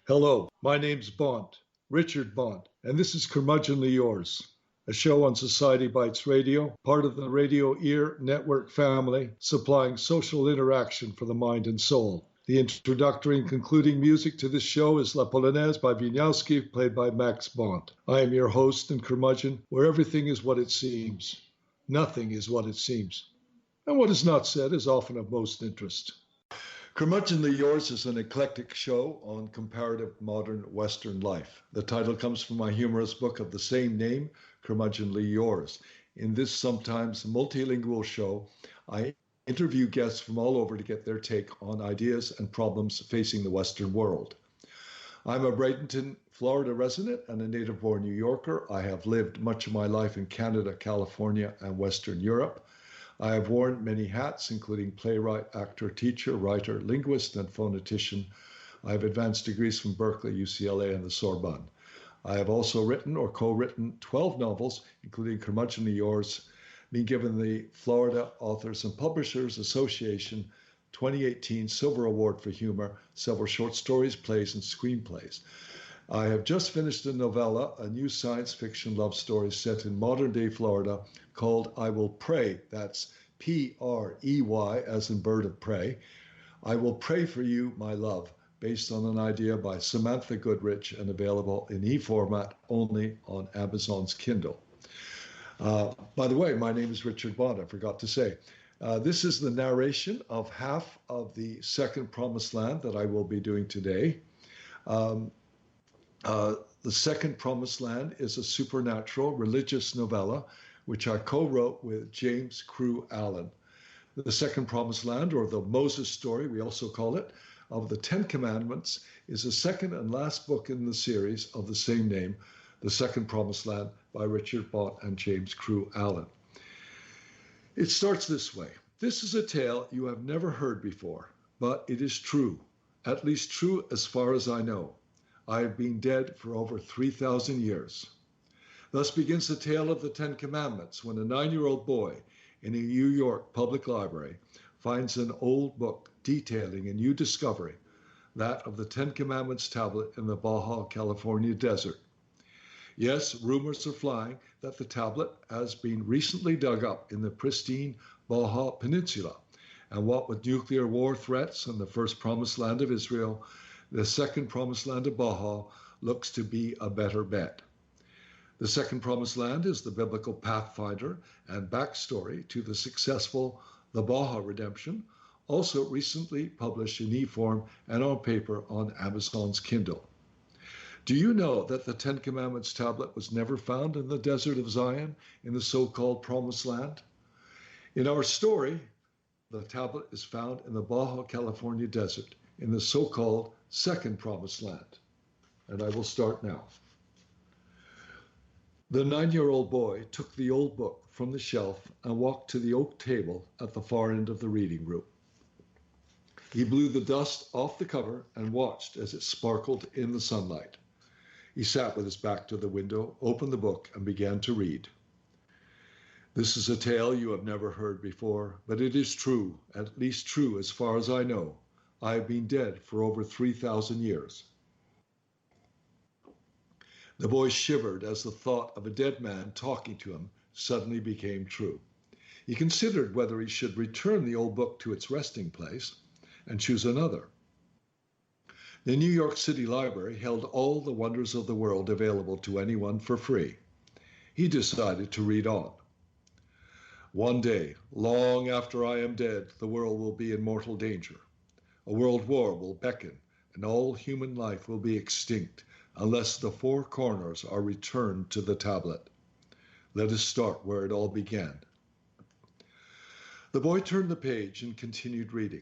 Hello, my name's Bonte, Richard Bonte, and this is Curmudgeonly Yours, a show on Society Bites Radio, part of the Radio Ear Network family, supplying social interaction for the mind and soul. The introductory and concluding music to this show is La Polonaise by Wieniawski, played by Max Bonte. I am your host and curmudgeon, where everything is what it seems. Nothing is what it seems. And what is not said is often of most interest. Curmudgeonly Yours is an eclectic show on comparative modern Western life. The title comes from my humorous book of the same name, Curmudgeonly Yours. In this sometimes multilingual show, I interview guests from all over to get their take on ideas and problems facing the Western world. I'm a Bradenton, Florida resident and a native-born New Yorker. I have lived much of my life in Canada, California, and Western Europe. I have worn many hats, including playwright, actor, teacher, writer, linguist, and phonetician. I have advanced degrees from Berkeley, UCLA, and the Sorbonne. I have also written or co-written 12 novels, including Curmudgeonly Yours, being given the Florida Authors and Publishers Association 2018 Silver Award for Humor, several short stories, plays, and screenplays. I have just finished a novella, a new science fiction love story set in modern-day Florida called I Will Pray. That's P-R-E-Y, as in bird of prey. I Will Pray for You, My Love, based on an idea by Samantha Goodrich and available in e-format only on Amazon's Kindle. By the way, my name is Richard Bonte, I forgot to say. This is the narration of half of the second Promised Land that I will be doing today. The second Promised Land is a supernatural religious novella, which I co-wrote with James Crew Allen. The second Promised Land, or the Moses story, we also call it, of the Ten Commandments, is the second and last book in the series of the same name, The Second Promised Land by Richard Bonte and James Crew Allen. It starts this way. This is a tale you have never heard before, but it is true, at least true as far as I know. I have been dead for over 3,000 years. Thus begins the tale of the Ten Commandments, when a 9-year-old boy in a New York public library finds an old book detailing a new discovery, that of the Ten Commandments tablet in the Baja California desert. Yes, rumors are flying that the tablet has been recently dug up in the pristine Baja Peninsula, and what with nuclear war threats and the first Promised Land of Israel, the second Promised Land of Baja looks to be a better bet. The second Promised Land is the biblical pathfinder and backstory to the successful The Baja Redemption, also recently published in e-form and on paper on Amazon's Kindle. Do you know that the Ten Commandments tablet was never found in the desert of Zion in the so-called Promised Land? In our story, the tablet is found in the Baja California desert in the so-called Second Promised Land. And I will start now. The 9-year-old boy took the old book from the shelf and walked to the oak table at the far end of the reading room. He blew the dust off the cover and watched as it sparkled in the sunlight. He sat with his back to the window, opened the book, and began to read. This is a tale you have never heard before, but it is true, at least true as far as I know. I have been dead for over 3,000 years. The boy shivered as the thought of a dead man talking to him suddenly became true. He considered whether he should return the old book to its resting place and choose another. The New York City Library held all the wonders of the world available to anyone for free. He decided to read on. One day, long after I am dead, the world will be in mortal danger. A world war will beckon, and all human life will be extinct unless the four corners are returned to the tablet. Let us start where it all began. The boy turned the page and continued reading.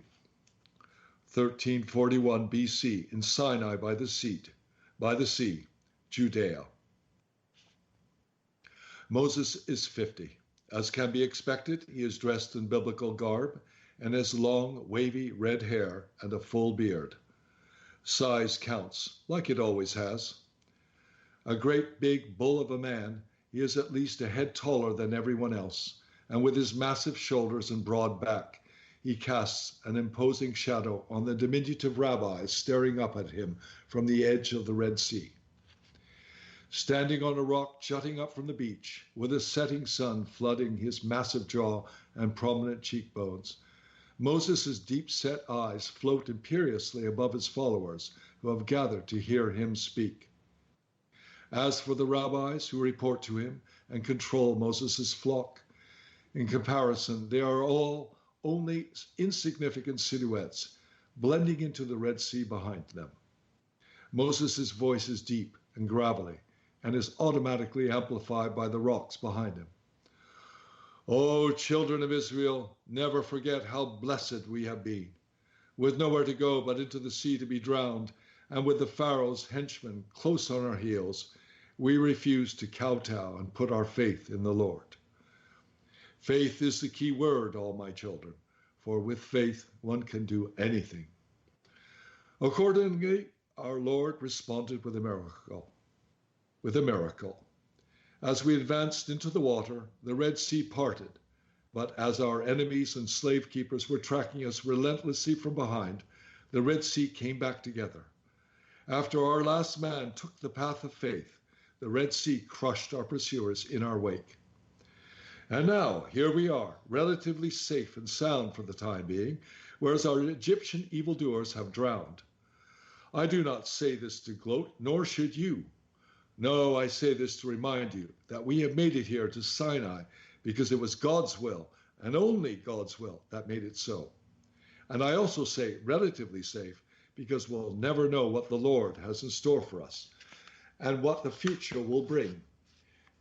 1341 BC in Sinai by the sea, Judea. Moses is 50. As can be expected, he is dressed in biblical garb and has long, wavy red hair and a full beard. Size counts, like it always has. A great big bull of a man, he is at least a head taller than everyone else, and with his massive shoulders and broad back, he casts an imposing shadow on the diminutive rabbis staring up at him from the edge of the Red Sea. Standing on a rock jutting up from the beach, with a setting sun flooding his massive jaw and prominent cheekbones, Moses' deep-set eyes float imperiously above his followers who have gathered to hear him speak. As for the rabbis who report to him and control Moses' flock, in comparison, they are all only insignificant silhouettes blending into the Red Sea behind them. Moses' voice is deep and gravelly and is automatically amplified by the rocks behind him. O children of Israel, never forget how blessed we have been, with nowhere to go but into the sea to be drowned, and with the Pharaoh's henchmen close on our heels. We refuse to kowtow and put our faith in the Lord. Faith is the key word, all my children, for with faith one can do anything. Accordingly, our Lord responded with a miracle. As we advanced into the water, the Red Sea parted, but as our enemies and slave keepers were tracking us relentlessly from behind, the Red Sea came back together. After our last man took the path of faith, the Red Sea crushed our pursuers in our wake. And now, here we are, relatively safe and sound for the time being, whereas our Egyptian evildoers have drowned. I do not say this to gloat, nor should you. No, I say this to remind you that we have made it here to Sinai because it was God's will, and only God's will, that made it so. And I also say relatively safe because we'll never know what the Lord has in store for us and what the future will bring.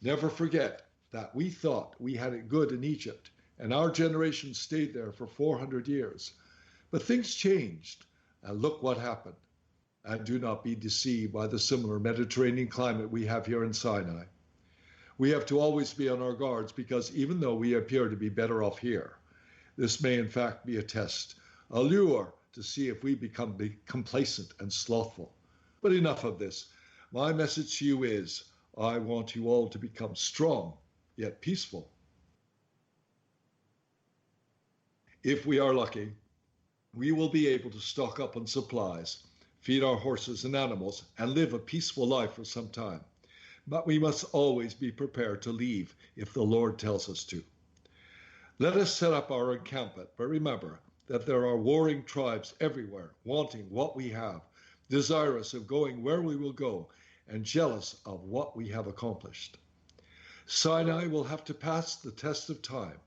Never forget that we thought we had it good in Egypt, and our generation stayed there for 400 years. But things changed, and look what happened. And do not be deceived by the similar Mediterranean climate we have here in Sinai. We have to always be on our guards because even though we appear to be better off here, this may in fact be a test, a lure to see if we become complacent and slothful. But enough of this. My message to you is, I want you all to become strong, yet peaceful. If we are lucky, we will be able to stock up on supplies, feed our horses and animals, and live a peaceful life for some time. But we must always be prepared to leave if the Lord tells us to. Let us set up our encampment, but remember that there are warring tribes everywhere, wanting what we have, desirous of going where we will go, and jealous of what we have accomplished. Sinai will have to pass the test of time.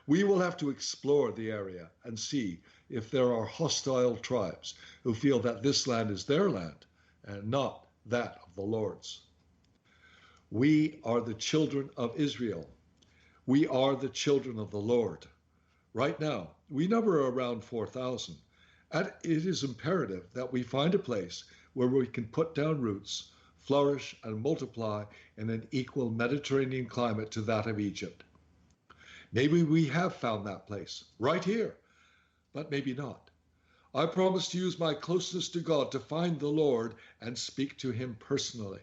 We will have to explore the area and see if there are hostile tribes who feel that this land is their land and not that of the Lord's. We are the children of Israel. We are the children of the Lord. Right now, we number around 4,000, and it is imperative that we find a place where we can put down roots, flourish, and multiply in an equal Mediterranean climate to that of Egypt. Maybe we have found that place, right here, but maybe not. I promise to use my closeness to God to find the Lord and speak to him personally.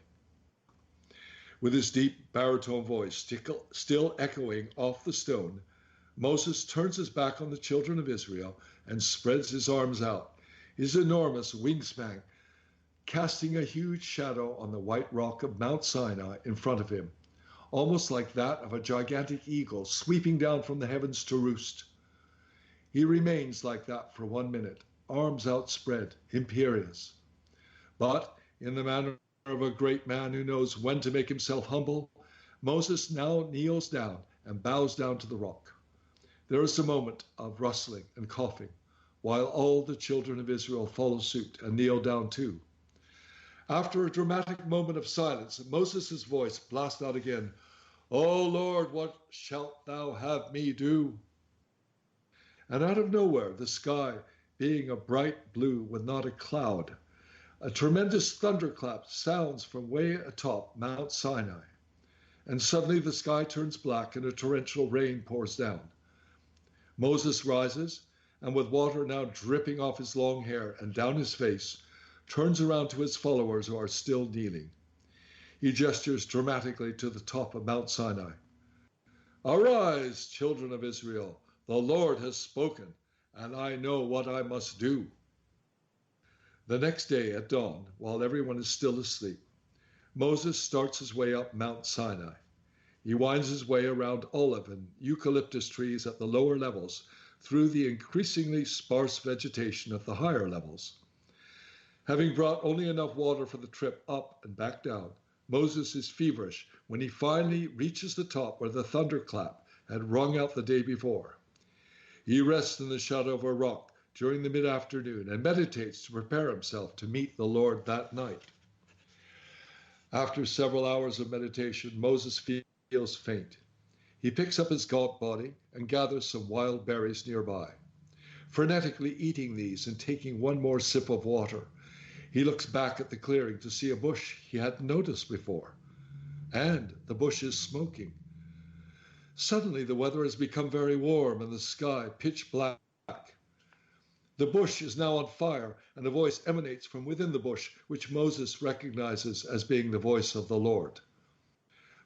With his deep baritone voice still echoing off the stone, Moses turns his back on the children of Israel and spreads his arms out, his enormous wingspan casting a huge shadow on the white rock of Mount Sinai in front of him, almost like that of a gigantic eagle sweeping down from the heavens to roost. He remains like that for 1 minute, arms outspread, imperious. But in the manner of a great man who knows when to make himself humble, Moses now kneels down and bows down to the rock. There is a moment of rustling and coughing, while all the children of Israel follow suit and kneel down too. After a dramatic moment of silence, Moses' voice blasts out again, "O Lord, what shalt thou have me do?" And out of nowhere, the sky being a bright blue with not a cloud, a tremendous thunderclap sounds from way atop Mount Sinai. And suddenly the sky turns black and a torrential rain pours down. Moses rises, and with water now dripping off his long hair and down his face, turns around to his followers who are still kneeling. He gestures dramatically to the top of Mount Sinai. "Arise, children of Israel, the Lord has spoken, and I know what I must do." The next day at dawn, while everyone is still asleep, Moses starts his way up Mount Sinai. He winds his way around olive and eucalyptus trees at the lower levels through the increasingly sparse vegetation at the higher levels. Having brought only enough water for the trip up and back down, Moses is feverish when he finally reaches the top where the thunderclap had rung out the day before. He rests in the shadow of a rock during the mid-afternoon and meditates to prepare himself to meet the Lord that night. After several hours of meditation, Moses feels faint. He picks up his gaunt body and gathers some wild berries nearby. Frenetically eating these and taking one more sip of water, he looks back at the clearing to see a bush he hadn't noticed before. And the bush is smoking. Suddenly, the weather has become very warm and the sky pitch black. The bush is now on fire, and a voice emanates from within the bush, which Moses recognizes as being the voice of the Lord.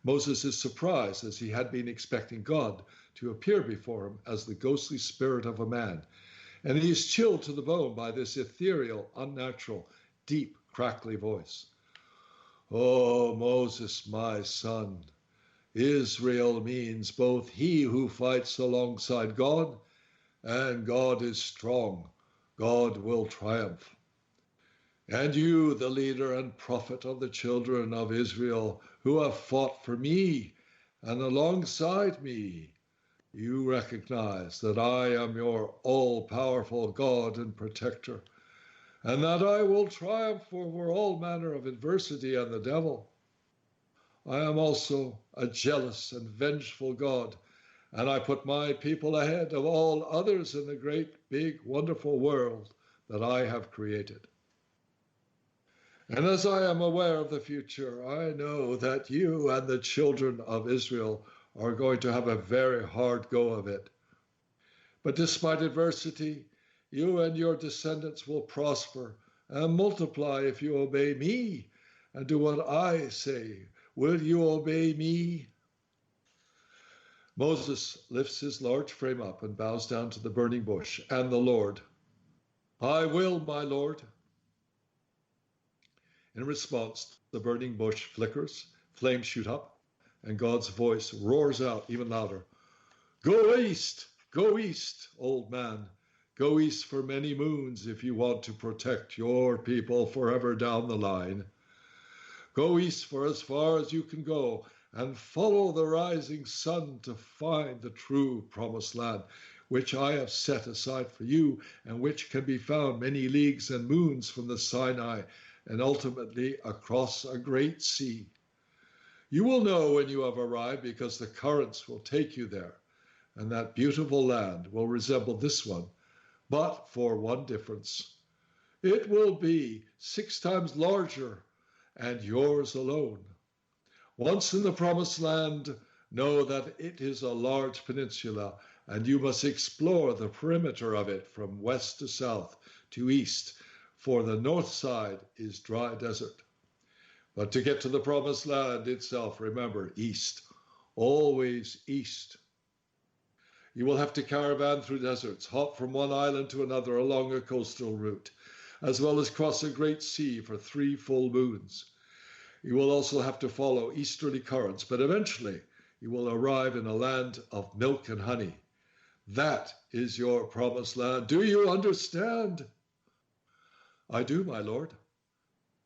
Moses is surprised, as he had been expecting God to appear before him as the ghostly spirit of a man, and he is chilled to the bone by this ethereal, unnatural, deep, crackly voice. "Oh, Moses, my son, Israel means both he who fights alongside God, and God is strong. God will triumph. And you, the leader and prophet of the children of Israel, who have fought for me and alongside me, you recognize that I am your all-powerful God and protector, and that I will triumph over all manner of adversity and the devil. I am also a jealous and vengeful God, and I put my people ahead of all others in the great, big, wonderful world that I have created. And as I am aware of the future, I know that you and the children of Israel are going to have a very hard go of it. But despite adversity, you and your descendants will prosper and multiply if you obey me and do what I say. Will you obey me?" Moses lifts his large frame up and bows down to the burning bush and the Lord. "I will, my Lord." In response, the burning bush flickers, flames shoot up, and God's voice roars out even louder. Go east, old man. Go east for many moons if you want to protect your people forever down the line. Go east for as far as you can go and follow the rising sun to find the true promised land, which I have set aside for you and which can be found many leagues and moons from the Sinai and ultimately across a great sea. You will know when you have arrived because the currents will take you there, and that beautiful land will resemble this one, but for one difference. It will be 6 times larger and yours alone. Once in the promised land, know that it is a large peninsula, and you must explore the perimeter of it from west to south to east, for the north side is dry desert. But to get to the promised land itself, remember, east, always east. You will have to caravan through deserts, hop from one island to another along a coastal route, as well as cross a great sea for 3 full moons. You will also have to follow easterly currents, but eventually you will arrive in a land of milk and honey. That is your promised land. Do you understand? I do, my lord.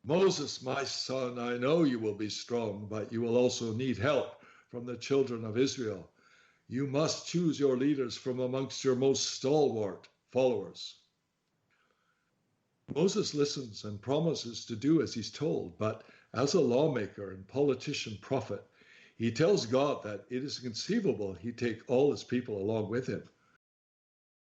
Moses, my son, I know you will be strong, but you will also need help from the children of Israel. You must choose your leaders from amongst your most stalwart followers. Moses listens and promises to do as he's told, but as a lawmaker and politician prophet, he tells God that it is conceivable he take all his people along with him.